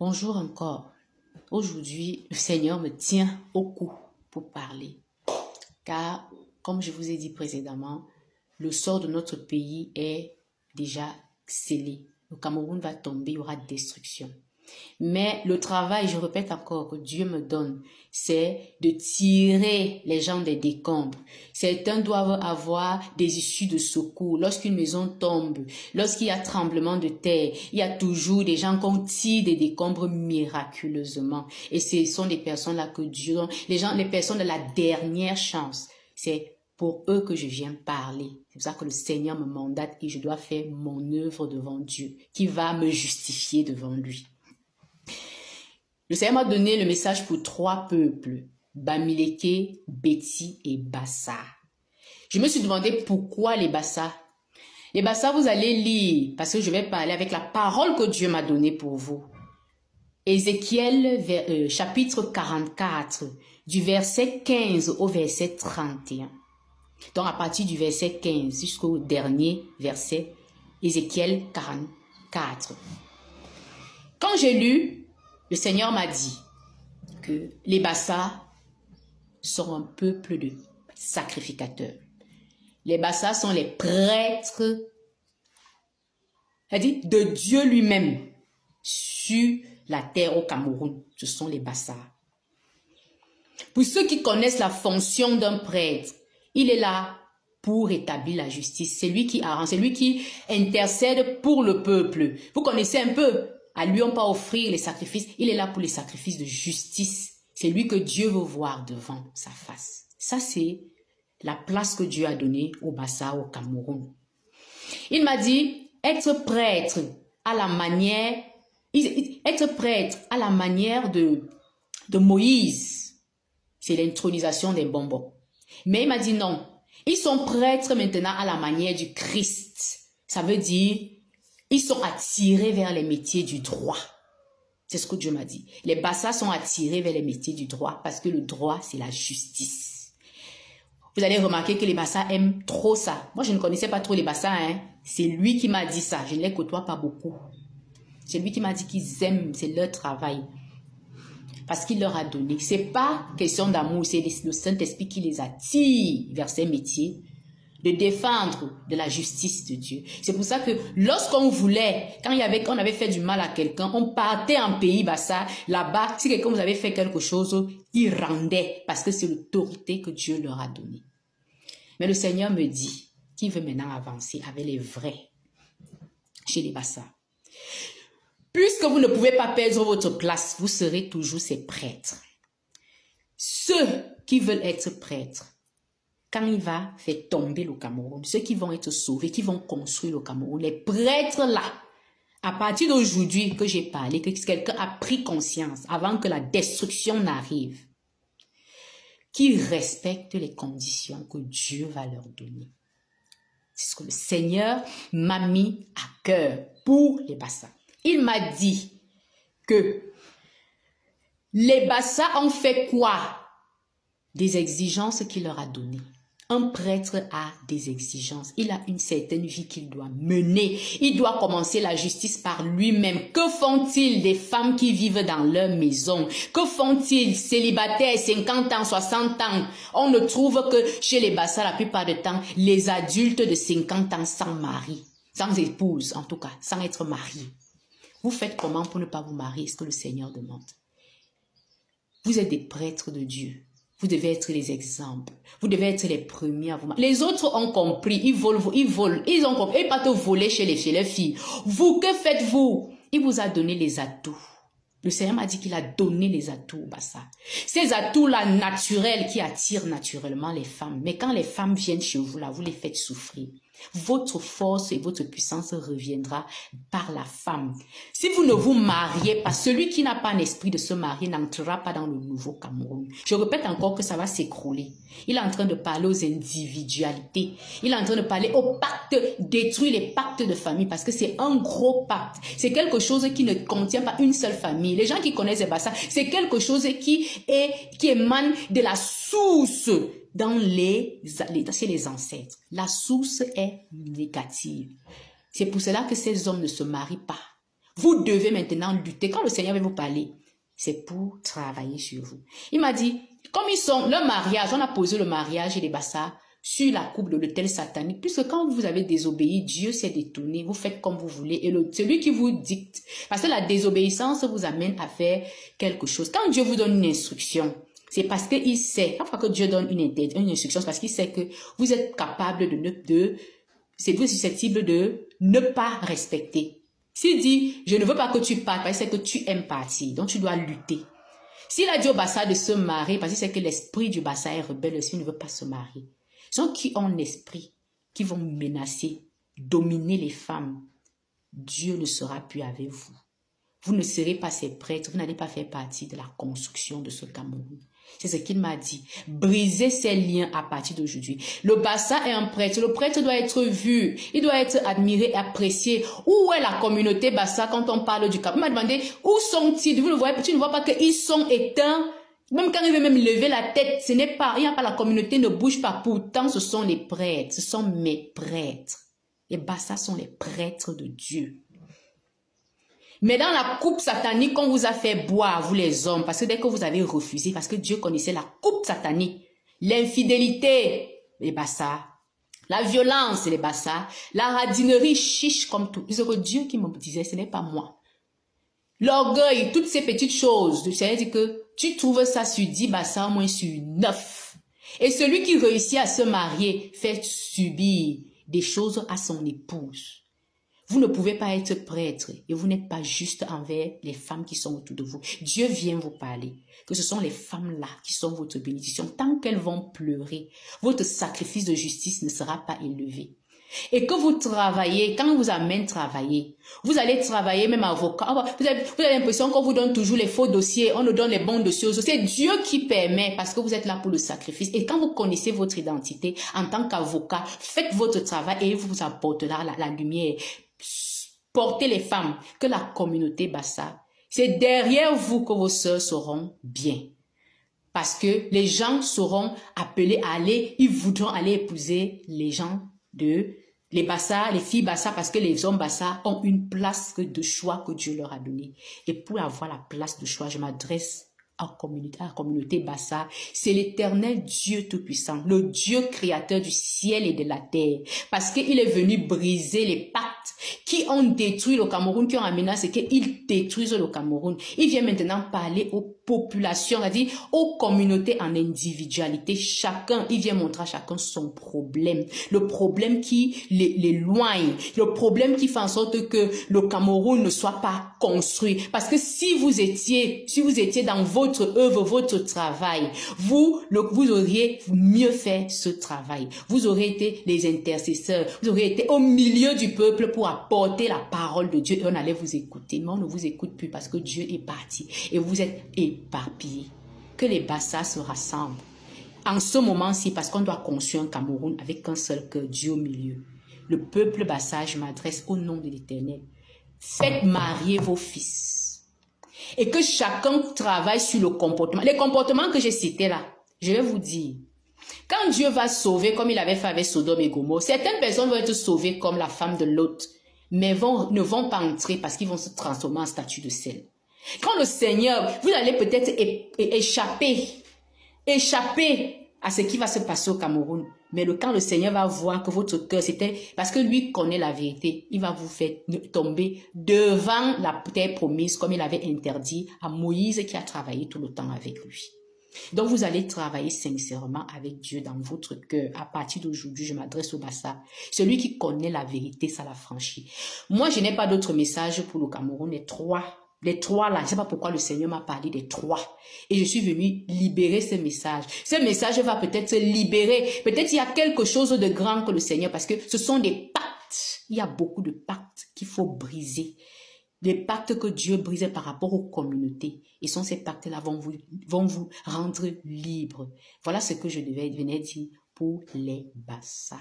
Bonjour encore. Aujourd'hui, le Seigneur me tient au cou pour parler. Car, comme je vous ai dit précédemment, le sort de notre pays est déjà scellé. Le Cameroun va tomber, il y aura destruction. Mais le travail, je répète encore, que Dieu me donne, c'est de tirer les gens des décombres. Certains doivent avoir des issues de secours. Lorsqu'une maison tombe, lorsqu'il y a tremblement de terre, il y a toujours des gens qu'on tire des décombres miraculeusement. Et ce sont des personnes-là que Dieu donne, les personnes de la dernière chance. C'est pour eux que je viens parler. C'est pour ça que le Seigneur me mandate et je dois faire mon œuvre devant Dieu, qui va me justifier devant lui. Le Seigneur m'a donné le message pour 3 peuples, Bamileke, Beti et Bassa. Je me suis demandé pourquoi les Bassa. Les Bassa, vous allez lire, parce que je vais parler avec la parole que Dieu m'a donnée pour vous. Ézéchiel, chapitre 44, du verset 15 au verset 31. Donc à partir du verset 15 jusqu'au dernier verset, Ézéchiel 44. Quand j'ai lu, le Seigneur m'a dit que les Bassa sont un peuple de sacrificateurs. Les Bassa sont les prêtres, c'est-à-dire de Dieu lui-même sur la terre au Cameroun. Ce sont les Bassa. Pour ceux qui connaissent la fonction d'un prêtre, il est là pour établir la justice. C'est lui qui arrange, c'est lui qui intercède pour le peuple. Vous connaissez un peu. À lui, on peut offrir les sacrifices. Il est là pour les sacrifices de justice. C'est lui que Dieu veut voir devant sa face. Ça, c'est la place que Dieu a donnée au Bassa, au Cameroun. Il m'a dit, être prêtre à la manière de Moïse, c'est l'intronisation des bonbons. Mais il m'a dit non. Ils sont prêtres maintenant à la manière du Christ. Ça veut dire, ils sont attirés vers les métiers du droit. C'est ce que Dieu m'a dit. Les Bassa sont attirés vers les métiers du droit parce que le droit, c'est la justice. Vous allez remarquer que les Bassa aiment trop ça. Moi, je ne connaissais pas trop les Bassa. Hein. C'est lui qui m'a dit ça. Je ne les côtoie pas beaucoup. C'est lui qui m'a dit qu'ils aiment, c'est leur travail. Parce qu'il leur a donné. Ce n'est pas question d'amour, c'est le Saint-Esprit qui les attire vers ces métiers, de défendre de la justice de Dieu. C'est pour ça que lorsqu'on voulait, quand on avait fait du mal à quelqu'un, on partait en pays Bassa, là-bas, si quelqu'un vous avait fait quelque chose, il rendait, parce que c'est l'autorité que Dieu leur a donnée. Mais le Seigneur me dit qu'il veut maintenant avancer avec les vrais chez les Bassa. Puisque vous ne pouvez pas perdre votre place, vous serez toujours ces prêtres. Ceux qui veulent être prêtres, quand il va faire tomber le Cameroun, ceux qui vont être sauvés, qui vont construire le Cameroun, les prêtres là, à partir d'aujourd'hui que j'ai parlé, que quelqu'un a pris conscience avant que la destruction n'arrive, qu'ils respectent les conditions que Dieu va leur donner. C'est ce que le Seigneur m'a mis à cœur pour les Bassa. Il m'a dit que les Bassa ont fait quoi? Des exigences qu'il leur a données. Un prêtre a des exigences. Il a une certaine vie qu'il doit mener. Il doit commencer la justice par lui-même. Que font-ils des femmes qui vivent dans leur maison? Que font-ils célibataires, 50 ans, 60 ans? On ne trouve que chez les Bassa, la plupart du temps, les adultes de 50 ans sans mari, sans épouse en tout cas, sans être mariés. Vous faites comment pour ne pas vous marier? Ce que le Seigneur demande. Vous êtes des prêtres de Dieu. Vous devez être les exemples. Vous devez être les premiers à vous marier. Les autres ont compris. Ils volent. Ils ont compris. Et pas te voler chez les filles. Vous, que faites-vous? Il vous a donné les atouts. Le Seigneur m'a dit qu'il a donné les atouts au Bassa. Ces atouts-là naturels qui attirent naturellement les femmes. Mais quand les femmes viennent chez vous, là, vous les faites souffrir. Votre force et votre puissance reviendra par la femme. Si vous ne vous mariez pas, celui qui n'a pas un esprit de se marier n'entrera pas dans le nouveau Cameroun. Je répète encore que ça va s'écrouler. Il est en train de parler aux individualités. Il est en train de parler aux pactes, détruire les pactes de famille parce que c'est un gros pacte. C'est quelque chose qui ne contient pas une seule famille. Les gens qui connaissent les Bassa, c'est quelque chose qui émane de la source chez les ancêtres. La source est négative. C'est pour cela que ces hommes ne se marient pas. Vous devez maintenant lutter. Quand le Seigneur va vous parler, c'est pour travailler sur vous. Il m'a dit, comme ils sont, le mariage, on a posé le mariage et les bassards sur la coupe de l'autel satanique, puisque quand vous avez désobéi, Dieu s'est détourné, vous faites comme vous voulez, et celui qui vous dicte, parce que la désobéissance vous amène à faire quelque chose. Quand Dieu vous donne une instruction, c'est parce qu'il sait, chaque fois que Dieu donne une instruction, c'est parce qu'il sait que vous êtes capable c'est vous susceptible de ne pas respecter. S'il dit, je ne veux pas que tu partes, parce qu'il sait que tu aimes partir, donc tu dois lutter. S'il a dit au bassa de se marier, parce qu'il sait que l'esprit du bassa est rebelle, s'il ne veut pas se marier. Ce sont qui ont l'esprit, qui vont menacer, dominer les femmes. Dieu ne sera plus avec vous. Vous ne serez pas ses prêtres, vous n'allez pas faire partie de la construction de ce Cameroun. C'est ce qu'il m'a dit. Brisez ces liens à partir d'aujourd'hui. Le bassa est un prêtre. Le prêtre doit être vu. Il doit être admiré et apprécié. Où est la communauté bassa quand on parle du Cameroun? Il m'a demandé, où sont-ils? Vous le voyez, tu ne vois pas qu'ils sont éteints. Même quand il veut même lever la tête, il n'y a pas la communauté, ne bouge pas. Pourtant, ce sont les prêtres. Ce sont mes prêtres. Les bassas sont les prêtres de Dieu. Mais dans la coupe satanique qu'on vous a fait boire, vous les hommes, parce que dès que vous avez refusé, parce que Dieu connaissait la coupe satanique, l'infidélité, les bassas, la violence, les bassas, la radinerie, chiche comme tout. C'est que Dieu qui me disait, ce n'est pas moi. L'orgueil, toutes ces petites choses, c'est-à-dire que tu trouves ça sur 10 bassas, moins sur 9. Et celui qui réussit à se marier fait subir des choses à son épouse. Vous ne pouvez pas être prêtre et vous n'êtes pas juste envers les femmes qui sont autour de vous. Dieu vient vous parler, que ce sont les femmes-là qui sont votre bénédiction. Tant qu'elles vont pleurer, votre sacrifice de justice ne sera pas élevé. Et que vous travaillez, quand on vous amène travailler, vous allez travailler même avocat. Vous avez l'impression qu'on vous donne toujours les faux dossiers, on nous donne les bons dossiers. C'est Dieu qui permet parce que vous êtes là pour le sacrifice. Et quand vous connaissez votre identité en tant qu'avocat, faites votre travail et il vous apportera la lumière. Portez les femmes, que la communauté bassa, c'est derrière vous que vos sœurs seront bien. Parce que les gens seront appelés à aller, ils voudront aller épouser les gens les bassas, les filles bassas, parce que les hommes bassas ont une place de choix que Dieu leur a donnée. Et pour avoir la place de choix, je m'adresse à la communauté bassa. C'est l'Éternel Dieu Tout-Puissant, le Dieu créateur du ciel et de la terre. Parce qu'il est venu briser les pactes qui ont détruit le Cameroun, qui ont menacé qu'ils détruisent le Cameroun. Il vient maintenant parler aux populations, c'est-à-dire aux communautés en individualité. Chacun, il vient montrer à chacun son problème. Le problème qui l'éloigne. Le problème qui fait en sorte que le Cameroun ne soit pas construit. Parce que si vous étiez dans votre œuvre, votre travail, vous auriez mieux fait ce travail. Vous auriez été les intercesseurs. Vous auriez été au milieu du peuple pour apporter la parole de Dieu et on allait vous écouter. Mais on ne vous écoute plus parce que Dieu est parti et vous êtes éparpillés. Que les bassas se rassemblent. En ce moment-ci, parce qu'on doit construire un Cameroun avec un seul cœur, Dieu au milieu. Le peuple bassa, je m'adresse au nom de l'Éternel. Faites marier vos fils. Et que chacun travaille sur le comportement. Les comportements que j'ai cités là, je vais vous dire. Quand Dieu va sauver, comme il avait fait avec Sodome et Gomorrhe, certaines personnes vont être sauvées comme la femme de Lot, mais ne vont pas entrer parce qu'ils vont se transformer en statue de sel. Quand le Seigneur, vous allez peut-être échapper à ce qui va se passer au Cameroun. Mais quand le Seigneur va voir que votre cœur, c'était parce que lui connaît la vérité, il va vous faire tomber devant la terre promise comme il avait interdit à Moïse qui a travaillé tout le temps avec lui. Donc vous allez travailler sincèrement avec Dieu dans votre cœur. À partir d'aujourd'hui, je m'adresse au bassa. Celui qui connaît la vérité, ça l'a franchi. Moi, je n'ai pas d'autre message pour le Cameroun. Les trois là, je ne sais pas pourquoi le Seigneur m'a parlé des trois. Et je suis venue libérer ce message. Ce message va peut-être libérer. Peut-être il y a quelque chose de grand que le Seigneur, parce que ce sont des pactes. Il y a beaucoup de pactes qu'il faut briser. Les pactes que Dieu brisait par rapport aux communautés. Et ces pactes-là vont vous rendre libres. Voilà ce que je venais dire pour les bassas.